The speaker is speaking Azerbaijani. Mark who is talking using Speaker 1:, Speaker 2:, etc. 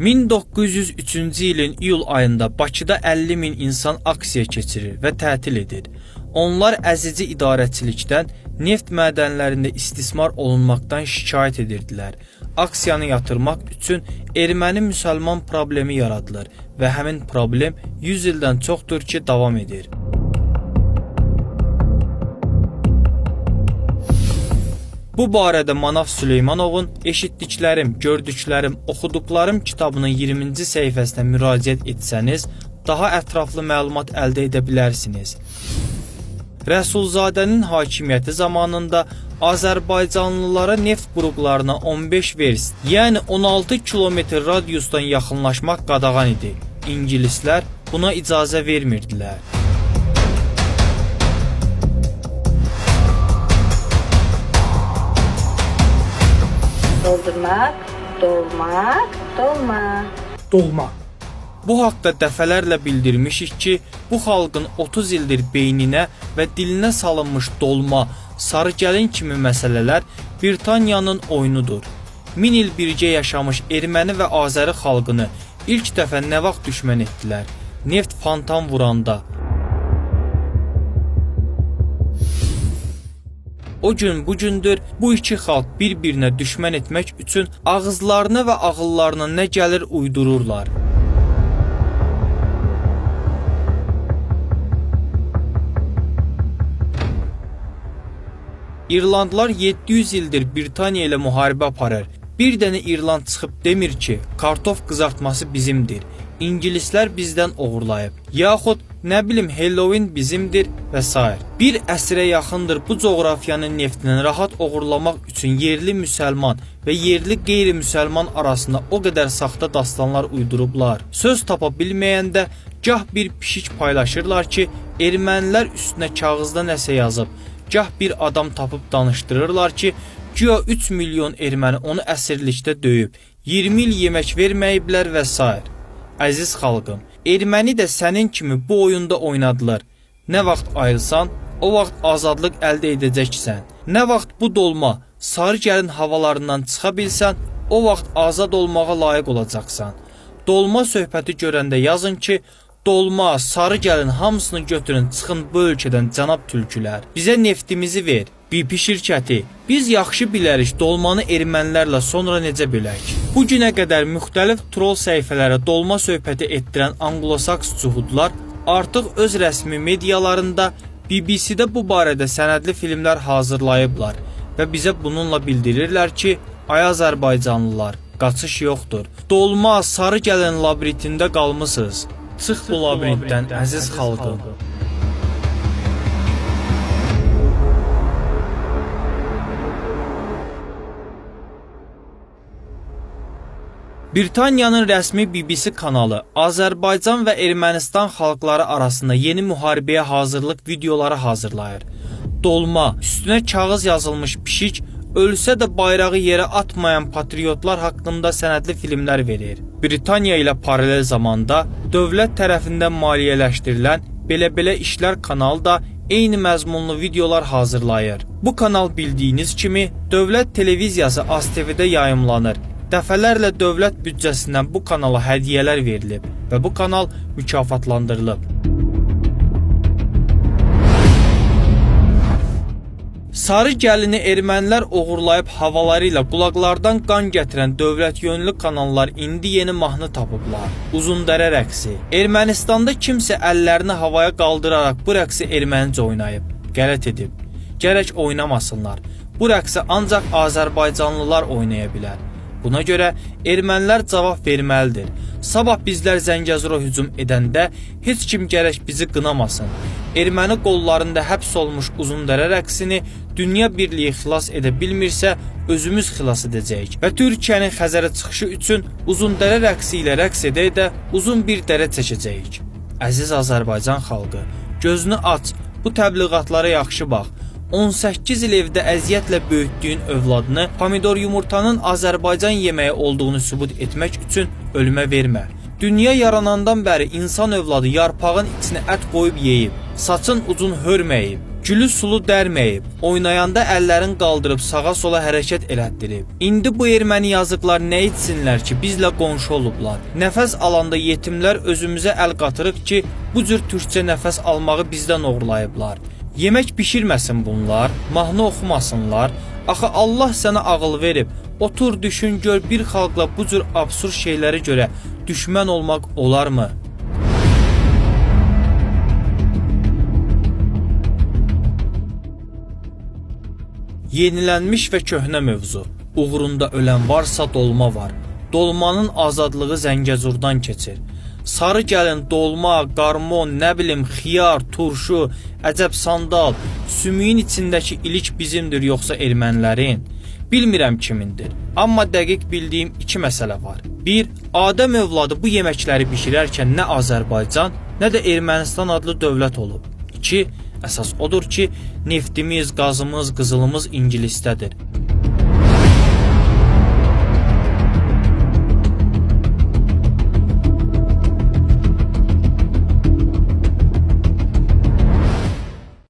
Speaker 1: 1903-cü ilin iyul ayında Bakıda 50 min insan aksiya keçirir və tətil edir. Onlar əzici idarəçilikdən, neft mədənlərində istismar olunmaqdan şikayət edirdilər. Aksiyanı yatırmaq üçün erməni-müsəlman problemi yaradılır və həmin problem 100 ildən çoxdur ki, davam edir. Bu barədə Manav Süleymanovun Eşitdiklərim, Gördüklərim, Oxuduqlarım kitabının 20-ci səhifəsinə müraciət etsəniz, daha ətraflı məlumat əldə edə bilərsiniz. Rəsulzadənin hakimiyyəti zamanında Azərbaycanlılara neft quruqlarına 15 verst, yəni 16 kilometr radiusdan yaxınlaşmaq qadağan idi. İngilislər buna icazə vermirdilər.
Speaker 2: Doldurmaq, dolmaq, dolma.
Speaker 3: Dolma.
Speaker 1: Bu haqda dəfələrlə bildirmişik ki, bu xalqın 30 ildir beyninə və dilinə salınmış dolma, sarı gəlin kimi məsələlər Britaniyanın oyunudur. 1000 il birgə yaşamış erməni və azəri xalqını ilk dəfə nə vaxt düşmən etdilər? Neft fantan vuranda. O gün bugündür bu iki xalq bir-birinə düşmən etmək üçün ağızlarına və ağıllarına nə gəlir uydururlar. İrlandlar 700 ildir Britaniya ilə müharibə aparır. Bir dənə İrland çıxıb demir ki, kartof qızartması bizimdir. İngilislər bizdən oğurlayıb. Yaxud nə bilim Halloween bizimdir və s. Bir əsrə yaxındır bu coğrafiyanın neftini rahat oğurlamaq üçün yerli müsəlman və yerli qeyri-müsəlman arasında o qədər saxta dastanlar uydurublar. Söz tapa bilməyəndə gah bir pişik paylaşırlar ki, ermənilər üstünə kağızda nəsə yazıb, gah bir adam tapıb danışdırırlar ki, güya 3 milyon erməni onu əsirlikdə döyüb, 20 il yemək verməyiblər və s. Əziz xalqım, erməni də sənin kimi bu oyunda oynadılar. Nə vaxt ayrılsan, o vaxt azadlıq əldə edəcəksən. Nə vaxt bu dolma, sarı gəlin havalarından çıxa bilsən, o vaxt azad olmağa layiq olacaqsan. Dolma söhbəti görəndə yazın ki, dolma, sarı gəlin hamısını götürün, çıxın bu ölkədən cənab tülkülər. Bizə neftimizi ver. BP şirkəti, biz yaxşı bilərik dolmanı ermənilərlə sonra necə bölək. Bu günə qədər müxtəlif troll səhifələrə dolma söhbəti etdirən Anglo-Saks cuhudlar artıq öz rəsmi medialarında BBC-də bu barədə sənədli filmlər hazırlayıblar və bizə bununla bildirirlər ki, ay Azərbaycanlılar, qaçış yoxdur. Dolma, sarı gəlin labirintində qalmısınız. Çıx bu labirintdən, əziz xalqım. Britaniyanın rəsmi BBC kanalı Azərbaycan və Ermənistan xalqları arasında yeni müharibəyə hazırlıq videoları hazırlayır. Dolma, üstünə kağız yazılmış pişik, ölsə də bayrağı yerə atmayan patriotlar haqqında sənədli filmlər verir. Britaniya ilə paralel zamanda dövlət tərəfindən maliyyələşdirilən Belə-belə işlər kanalı da eyni məzmunlu videolar hazırlayır. Bu kanal bildiyiniz kimi dövlət televiziyası ASTV-də yayımlanır. Dəfələrlə dövlət büdcəsindən bu kanala hədiyyələr verilib və bu kanal mükafatlandırılıb. Sarı gəlini ermənilər oğurlayıb havaları ilə qulaqlardan qan gətirən dövlət yönlü kanallar indi yeni mahnı tapıblar. Uzundərə rəqsi. Ermənistanda kimsə əllərini havaya qaldıraraq bu rəqsi ermənicə oynayıb, qələt edib. Gərək oynamasınlar. Bu rəqsi ancaq Azərbaycanlılar oynaya bilər. Buna görə ermənilər cavab verməlidir. Sabah bizlər Zəngəzura hücum edəndə heç kim gərək bizi qınamasın. Erməni qollarında həbs olmuş Uzundərə rəqsini dünya birliyi xilas edə bilmirsə, özümüz xilas edəcəyik. Və Türkiyənin Xəzərə çıxışı üçün Uzundərə rəqsi ilə rəqs edə uzun bir dərə çəkəcəyik. Əziz Azərbaycan xalqı, gözünü aç, bu təbliğatlara yaxşı bax. 18 il evdə əziyyətlə böyütdüyün övladını pomidor yumurtanın Azərbaycan yeməyi olduğunu sübut etmək üçün ölümə vermə. Dünya yaranandan bəri insan övladı yarpağın içinə ət qoyub yeyib, saçın ucun hörməyib, Gülü sulu dərməyib, oynayanda əllərin qaldırıb sağa sola hərəkət elətdirib. İndi bu erməni yazıqlar nə etsinlər ki, bizlə qonşu olublar. Nəfəs alanda yetimlər özümüzə əl qatırıq ki, bu cür türkcə nəfəs almağı bizdən oğurlayıblar. Yemək bişirməsin bunlar, mahnı oxumasınlar. Axı Allah sənə ağıl verib. Otur düşün gör bir xalqla bu cür absurd şeylərə görə düşmən olmaq olarmı? Yenilənmiş və köhnə mövzu. Uğrunda ölən varsa dolma var. Dolmanın azadlığı Zəngəzurdan keçir. Sarı gəlin, dolma, qarmon, nə bilim, xiyar, turşu, əcəb sandal, sümüyün içindəki ilik bizimdir yoxsa ermənilərin? Bilmirəm kimindir. Amma dəqiq bildiyim iki məsələ var. 1. Adəm övladı bu yeməkləri bişirərkən nə Azərbaycan, nə də Ermənistan adlı dövlət olub. 2. Əsas odur ki, neftimiz, qazımız, qızılımız ingilisdədir.